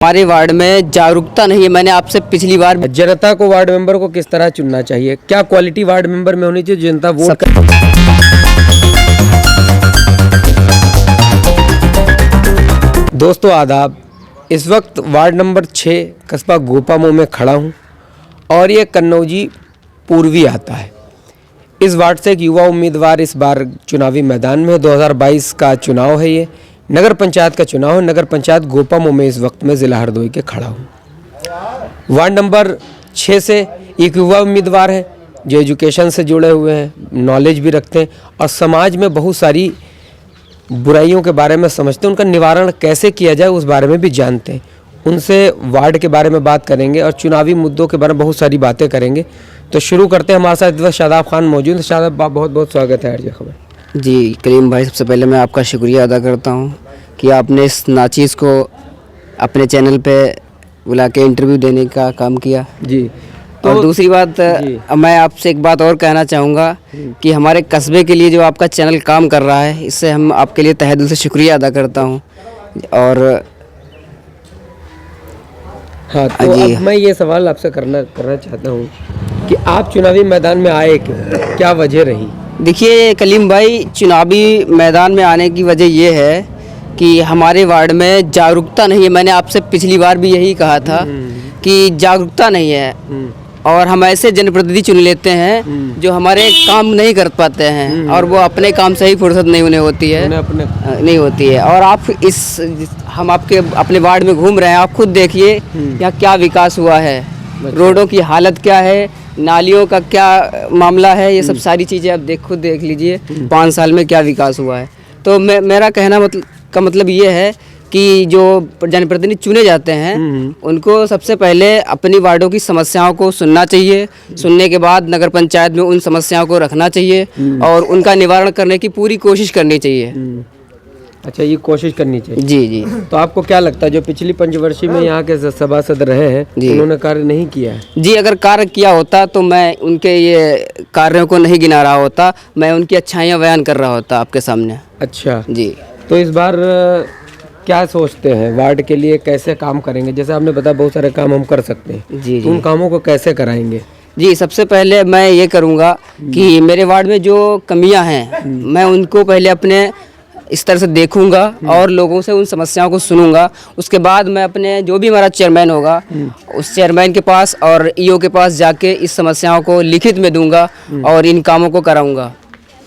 हमारे वार्ड में जागरूकता नहीं है। मैंने आपसे पिछली बार जनता को वार्ड मेंबर को किस तरह चुनना चाहिए, क्या क्वालिटी वार्ड मेंबर में होनी चाहिए जनता वोट दोस्तों आदाब। इस वक्त वार्ड नंबर 6 कस्बा गोपामो में खड़ा हूं और ये कन्नौजी पूर्वी आता है। इस वार्ड से एक युवा उम्मीदवार इस बार चुनावी मैदान में 2022 का चुनाव है। ये नगर पंचायत का चुनाव है। नगर पंचायत गोपामो में इस वक्त में ज़िला हरदोई के खड़ा हूँ। वार्ड नंबर 6 से एक युवा उम्मीदवार है जो एजुकेशन से जुड़े हुए हैं, नॉलेज भी रखते हैं और समाज में बहुत सारी बुराइयों के बारे में समझते हैं। उनका निवारण कैसे किया जाए उस बारे में भी जानते हैं। उनसे वार्ड के बारे में बात करेंगे और चुनावी मुद्दों के बारे में बहुत सारी बातें करेंगे। तो शुरू करते हैं। हमारे साथ इस वक्त शादाब खान मौजूद है। शादाब, बहुत बहुत स्वागत है अर्ज खबर। जी करीम भाई, सबसे पहले मैं आपका शुक्रिया अदा करता हूँ कि आपने इस नाचीज़ को अपने चैनल पे बुला के इंटरव्यू देने का काम किया जी। और दूसरी बात, मैं आपसे एक बात और कहना चाहूँगा कि हमारे कस्बे के लिए जो आपका चैनल काम कर रहा है, इससे हम आपके लिए तहे दिल से शुक्रिया अदा करता हूँ। और हाँ, तो अब मैं ये सवाल आपसे करना चाहता हूँ कि आप चुनावी मैदान में आए क्यों, क्या वजह रही? देखिए कलीम भाई, चुनावी मैदान में आने की वजह ये है कि हमारे वार्ड में जागरूकता नहीं है। मैंने आपसे पिछली बार भी यही कहा था कि जागरूकता नहीं है और हम ऐसे जनप्रतिनिधि चुन लेते हैं जो हमारे काम नहीं कर पाते हैं और वो अपने काम से ही फुर्सत नहीं उन्हें होती है, नहीं होती है। और आप हम आपके अपने वार्ड में घूम रहे हैं, आप खुद देखिए यहाँ क्या विकास हुआ है, रोडों की हालत क्या है, नालियों का क्या मामला है, ये सब सारी चीज़ें आप खुद देख लीजिए 5 साल में क्या विकास हुआ है। तो मेरा कहना मतलब ये है कि जो जनप्रतिनिधि चुने जाते हैं उनको सबसे पहले अपनी वार्डों की समस्याओं को सुनना चाहिए। सुनने के बाद नगर पंचायत में उन समस्याओं को रखना चाहिए और उनका निवारण करने की पूरी कोशिश करनी चाहिए। अच्छा, ये कोशिश करनी चाहिए। जी जी। तो आपको क्या लगता है जो पिछली पंचवर्षीय में यहाँ के सभासद रहे हैं उन्होंने कार्य नहीं किया है? जी, अगर कार्य किया होता तो मैं उनके ये कार्यों को नहीं गिना रहा होता, मैं उनकी अच्छाइयाँ बयान कर रहा होता आपके सामने। अच्छा जी। तो इस बार क्या सोचते हैं वार्ड के लिए, कैसे काम करेंगे? जैसे आपने बताया बहुत सारे काम हम कर सकते हैं, जी, तो उन कामों को कैसे कराएंगे? जी, सबसे पहले मैं ये करूँगा कि मेरे वार्ड में जो कमियां हैं मैं उनको पहले अपने इस तरह से देखूंगा और लोगों से उन समस्याओं को सुनूंगा। उसके बाद मैं अपने जो भी हमारा चेयरमैन होगा उस चेयरमैन के पास और ईओ के पास जाके इस समस्याओं को लिखित में दूंगा और इन कामों को कराऊंगा।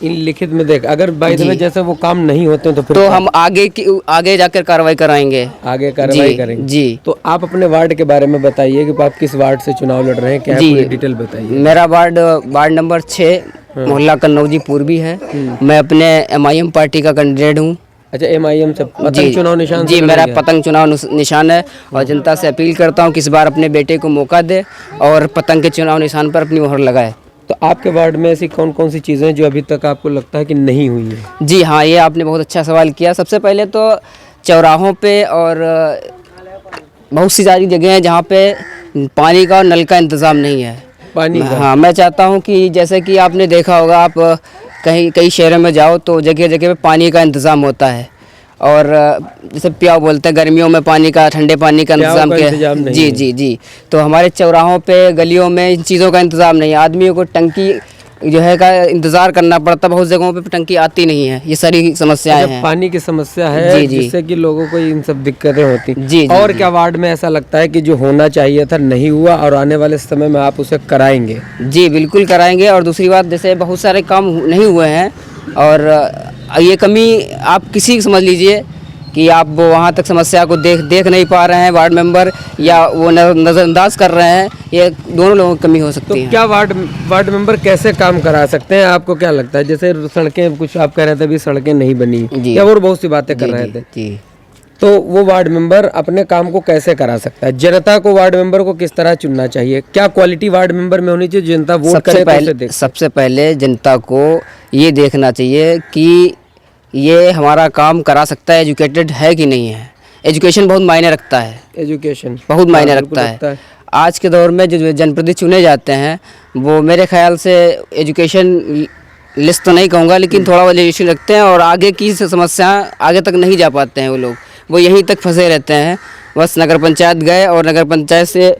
इन लिखित में देख, अगर बाई द वे जैसे वो काम नहीं होते तो फिर तो हम आगे जाकर कार्रवाई कराएंगे, आगे कार्रवाई करेंगे। जी। तो आप अपने वार्ड के बारे में बताइए कि आप किस वार्ड से चुनाव लड़ रहे हैं, क्या पूरी डिटेल बताइए। मेरा वार्ड नंबर 6 मोहल्ला कन्नौजी पूर्वी है। मैं अपने MIM पार्टी का कैंडिडेट हूँ। अच्छा, MIM से पतंग चुनाव निशान? जी, मेरा पतंग चुनाव निशान है और जनता से अपील करता हूँ कि इस बार अपने बेटे को मौका दे और पतंग के चुनाव निशान पर अपनी मोहर लगाए। तो आपके वार्ड में ऐसी कौन कौन सी चीज़ें हैं जो अभी तक आपको लगता है कि नहीं हुई है? जी हाँ, ये आपने बहुत अच्छा सवाल किया। सबसे पहले तो चौराहों पे और बहुत सी सारी जगह हैं जहाँ पे पानी का और नल का इंतज़ाम नहीं है। पानी का? हाँ, मैं चाहता हूँ कि जैसे कि आपने देखा होगा, आप कई शहरों में जाओ तो जगह जगह पे पानी का इंतज़ाम होता है और जैसे प्याव बोलते हैं, गर्मियों में पानी का, ठंडे पानी का इंतज़ाम किया। जी जी जी। तो हमारे चौराहों पे, गलियों में इन चीज़ों का इंतज़ाम नहीं है। आदमियों को टंकी जो है का इंतज़ार करना पड़ता, बहुत जगहों पे टंकी आती नहीं है। ये सारी समस्याएं हैं। पानी की समस्या है जिससे कि लोगों को इन सब दिक्कतें होती। जी। और क्या वार्ड में ऐसा लगता है कि जो होना चाहिए था नहीं हुआ और आने वाले समय में आप उसे कराएंगे? जी बिल्कुल कराएंगे। और दूसरी बात, जैसे बहुत सारे काम नहीं हुए हैं और ये कमी आप किसी समझ लीजिए कि आप वो वहाँ तक समस्या को देख नहीं पा रहे हैं वार्ड मेंबर, या वो नज़रअंदाज कर रहे हैं, ये दोनों लोगों की कमी हो सकती है। तो क्या वार्ड मेंबर कैसे काम करा सकते हैं, आपको क्या लगता है? जैसे सड़कें, कुछ आप कह रहे थे अभी सड़कें नहीं बनी या और बहुत सी बातें कर रहे थे, तो वो वार्ड मेंबर अपने काम को कैसे करा सकता है? जनता को वार्ड मेंबर को किस तरह चुनना चाहिए, क्या क्वालिटी वार्ड मेंबर में होनी चाहिए जनता वोट करे? सबसे पहले जनता को ये देखना चाहिए कि ये हमारा काम करा सकता है, एजुकेटेड है कि नहीं है। एजुकेशन बहुत मायने रखता है। एजुकेशन बहुत मायने रखता है। आज के दौर में जो जनप्रतिनिधि चुने जाते हैं वो मेरे ख्याल से एजुकेशन लिस्ट तो नहीं कहूँगा, लेकिन थोड़ा बहुत एजुकेशन रखते हैं और आगे की समस्या आगे तक नहीं जा पाते हैं। वो लोग यहीं तक फंसे रहते हैं बस नगर पंचायत गए और नगर पंचायत से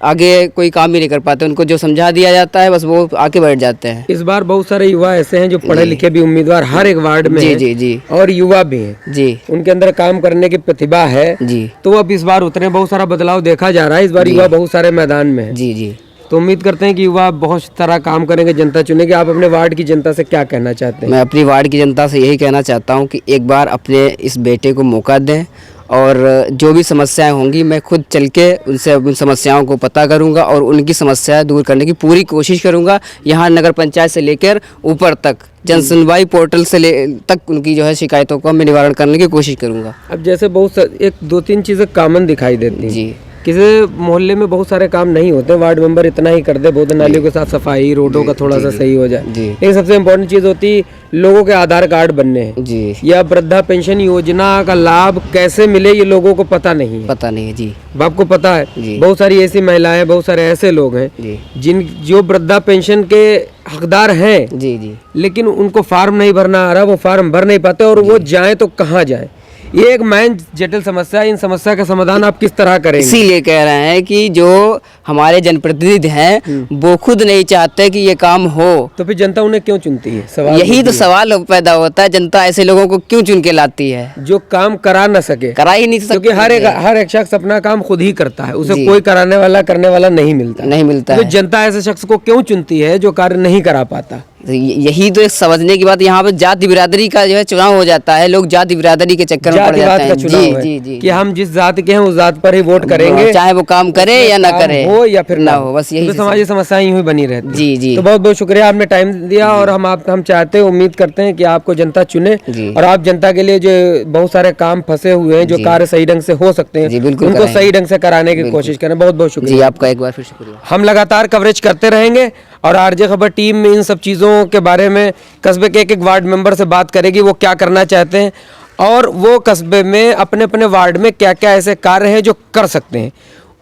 आगे कोई काम ही नहीं कर पाते। उनको जो समझा दिया जाता है बस वो आके बैठ जाते हैं। इस बार बहुत सारे युवा ऐसे हैं जो पढ़े लिखे भी उम्मीदवार हर एक वार्ड में जी हैं जी जी और युवा भी हैं, जी उनके अंदर काम करने की प्रतिभा है, जी तो अब इस बार उतने बहुत सारा बदलाव देखा जा रहा है। इस बार युवा बहुत सारे मैदान में है, जी जी। तो उम्मीद करते हैं कि युवा बहुत सारा काम करेंगे, जनता चुनेगी। आप अपने वार्ड की जनता से क्या कहना चाहते हैं? मैं अपनी वार्ड की जनता से यही कहना चाहता हूँ कि एक बार अपने इस बेटे को मौका दें और जो भी समस्याएं होंगी मैं खुद चल के उनसे उन समस्याओं को पता करूंगा और उनकी समस्याएं दूर करने की पूरी कोशिश करूंगा। यहाँ नगर पंचायत से लेकर ऊपर तक जन सुनवाई पोर्टल से तक उनकी जो है शिकायतों का मैं निवारण करने की कोशिश करूंगा। अब जैसे एक दो तीन चीज़ें कॉमन दिखाई देती हैं जी। किसी मोहल्ले में बहुत सारे काम नहीं होते, वार्ड मेंबर इतना ही कर दे, बहुत नालियों के साथ सफाई, रोडों का थोड़ा सा सही हो जाए। जी। लेकिन सबसे इम्पोर्टेंट चीज़ होती लोगों के आधार कार्ड बनने हैं जी। या वृद्धा पेंशन योजना का लाभ कैसे मिले ये लोगों को पता नहीं है। पता नहीं है जी। आपको पता है जी। बहुत सारी ऐसी महिलाएं, बहुत सारे ऐसे लोग हैं जी जो वृद्धा पेंशन के हकदार हैं, जी जी लेकिन उनको फार्म नहीं भरना आ रहा, वो फार्म भर नहीं पाते और वो जाएं तो कहाँ जाएं। ये एक मैन जटिल समस्या है। इन समस्या का समाधान आप किस तरह करेंगे? इसीलिए कह रहे हैं कि जो हमारे जनप्रतिनिधि हैं वो खुद नहीं चाहते कि ये काम हो, तो फिर जनता उन्हें क्यों चुनती है? सवाल यही तो सवाल पैदा होता है, जनता ऐसे लोगों को क्यों चुन के लाती है जो काम करा न सके, करा ही नहीं सकते, क्योंकि हर एक शख्स अपना काम खुद ही करता है, उसे जी। कोई कराने वाला करने वाला नहीं मिलता तो है। जनता ऐसे शख्स को क्यों चुनती है जो कार्य नहीं करा पाता? तो यही तो एक समझने की बात, यहाँ पे जाति बिरादरी का जो है चुनाव हो जाता है, लोग जाति बिरादरी के चक्कर में पड़ जाते हैं। जी, कि हम जिस जात के हैं उस जात पर ही वोट करेंगे, चाहे वो काम करे या ना करे, हो या फिर ना हो, बस यही तो समाजी समस्याएं यूं ही बनी रहती हैं। जी जी। तो बहुत बहुत शुक्रिया, आपने टाइम दिया और हम चाहते हैं, उम्मीद करते हैं कि आपको जनता चुने और आप जनता के लिए जो बहुत सारे काम फंसे हुए हैं, जो कार्य सही ढंग से हो सकते हैं, उनको सही ढंग से कराने की कोशिश करें। बहुत बहुत शुक्रिया आपका, एक बार फिर शुक्रिया। हम लगातार कवरेज करते रहेंगे और आरजे खबर टीम में इन सब चीज़ों के बारे में कस्बे के एक एक वार्ड मेंबर से बात करेगी, वो क्या करना चाहते हैं और वो कस्बे में अपने अपने वार्ड में क्या क्या ऐसे कार्य हैं जो कर सकते हैं,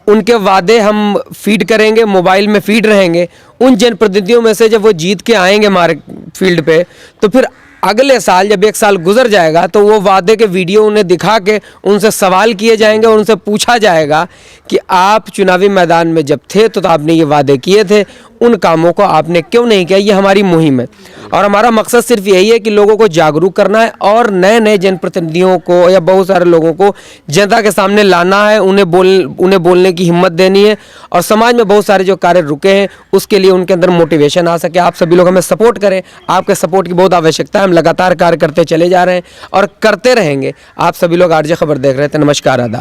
उनके वादे हम फीड करेंगे, मोबाइल में फीड रहेंगे। उन जनप्रतिनिधियों में से जब वो जीत के आएंगे हमारे फील्ड पे, तो फिर अगले साल जब एक साल गुजर जाएगा तो वो वादे के वीडियो उन्हें दिखा के उनसे सवाल किए जाएंगे और उनसे पूछा जाएगा कि आप चुनावी मैदान में जब थे तो आपने ये वादे किए थे, उन कामों को आपने क्यों नहीं किया। ये हमारी मुहिम है और हमारा मकसद सिर्फ यही है कि लोगों को जागरूक करना है और नए नए जनप्रतिनिधियों को या बहुत सारे लोगों को जनता के सामने लाना है, उन्हें बोलने की हिम्मत देनी है और समाज में बहुत सारे जो कार्य रुके हैं उसके लिए उनके अंदर मोटिवेशन आ सके। आप सभी लोग हमें सपोर्ट करें, आपके सपोर्ट की बहुत आवश्यकता है। हम लगातार कार्य करते चले जा रहे हैं और करते रहेंगे। आप सभी लोग आरजे खबर देख रहे थे। नमस्कार, आदाब।